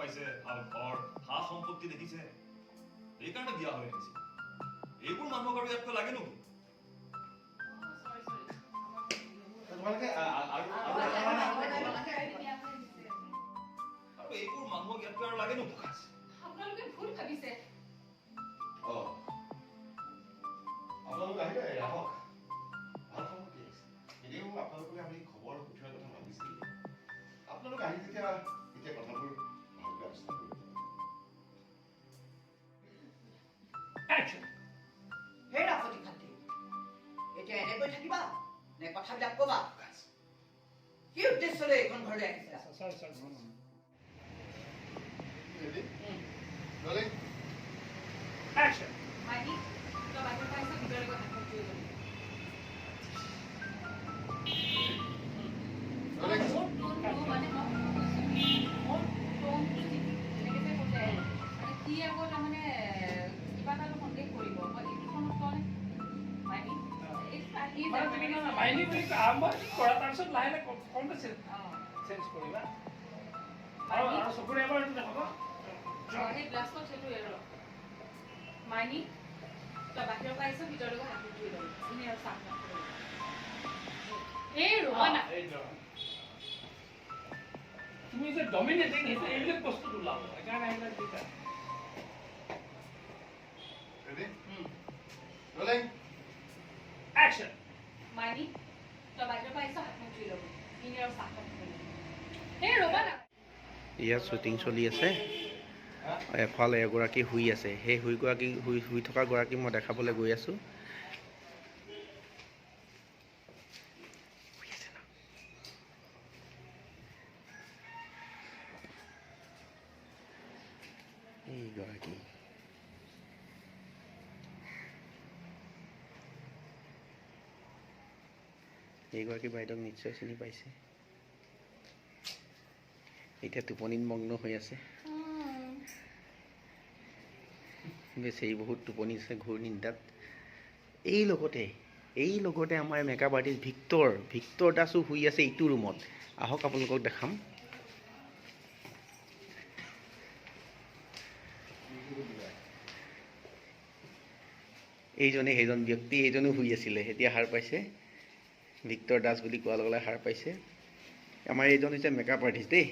পাইছে, ভাল ঘৰ, সা সম্পত্তি দেখিছে, সেইকাৰণে বিয়া হৈ আহিছে। এইবোৰ মানুহক আৰু ইয়াতকৈ লাগে নেকি? তোমালোকে আৰু এইবোৰ মানুহক ইয়াতকৈ আৰু লাগে নেকি? আপোনালোকে ভুল ভাবিছে। আপোনালোক আহিলে আহক, ভাল খবৰ কি আছে? এনেও আপোনালোকে আমি খবৰ পঠিওৱাৰ কথা ভাবিছিল। আপোনালোক আহি তেতিয়া কথাবোৰ ভালকৈ আলোচনা কৰিব। হে ৰাফতি খাতি, এতিয়া এনেকৈ থাকিবা নে কথাবিলাক কবা? কি উদ্দেশ্যৰে এইখন ঘৰলৈ আহিছা? মাইনী, তই বাহিৰৰ পৰা আহিছ, ভিতৰলৈ গৈ হাত মুখ ধুই ল'বি। মোৰ টোনটো মানে মোৰ টোনটো যেনেকৈ যে কৈছে, মানে সি আকৌ তাৰমানে কিবা এটা সন্দেহ কৰিব। মই এইটো ফোনত কওঁ মাইনী, মাইনী বুলি আৰম্ভ কৰা, তাৰপিছত লাহে লাহে কমটো চেঞ্জ কৰিবা। আৰু চকুৰে এবাৰ এইটো দেখাব। সেই গ্লাছটো সেইটো এৰ। মাইনী, তই বাহিৰৰ পৰা আহিছ, ভিতৰলৈ গৈ হাত মুখ ধুই ল'বি। এনেই আৰু চাহ নাখাব। এই ৰ'বা না। তুমি যে ডমিনেটিং, সেইটো এইবিলাক বস্তু ওলাব, সেইকাৰণে এইবিলাক দিবা। Action! মাইনী, তই বাহিৰৰ পৰা আহিছ, হাত মুখ ধুই ল'বি। এনেই আৰু চাহ নাখাব। এই ৰ'বা না। ইয়াত শ্বুটিং চলি আছে। এফালে এগৰাকী শুই আছে, সেই শুই থকা গৰাকী মই দেখাবলৈ গৈ আছোঁ। এইগৰাকী বাইদেউক নিশ্চয় চিনি পাইছে। এতিয়া টোপনিত মগ্ন হৈ আছে। বেছি বহুত টোপনি আছে, ঘূৰ নিন্দাত। এই লগতে আমাৰ মেকআপ আৰ্টিষ্ট ভিক্টৰ দাসো শুই আছে এইটো ৰুমত। আহক আপোনালোকক দেখাম। সেইজন ব্যক্তি, এইজনো শুই আছিলে, এতিয়া সাৰ পাইছে। ভিক্টৰ দাস বুলি কোৱাৰ লগে লগে সাৰ পাইছে। আমাৰ এইজন হৈছে মেকআপ আৰ্টিষ্ট দেই।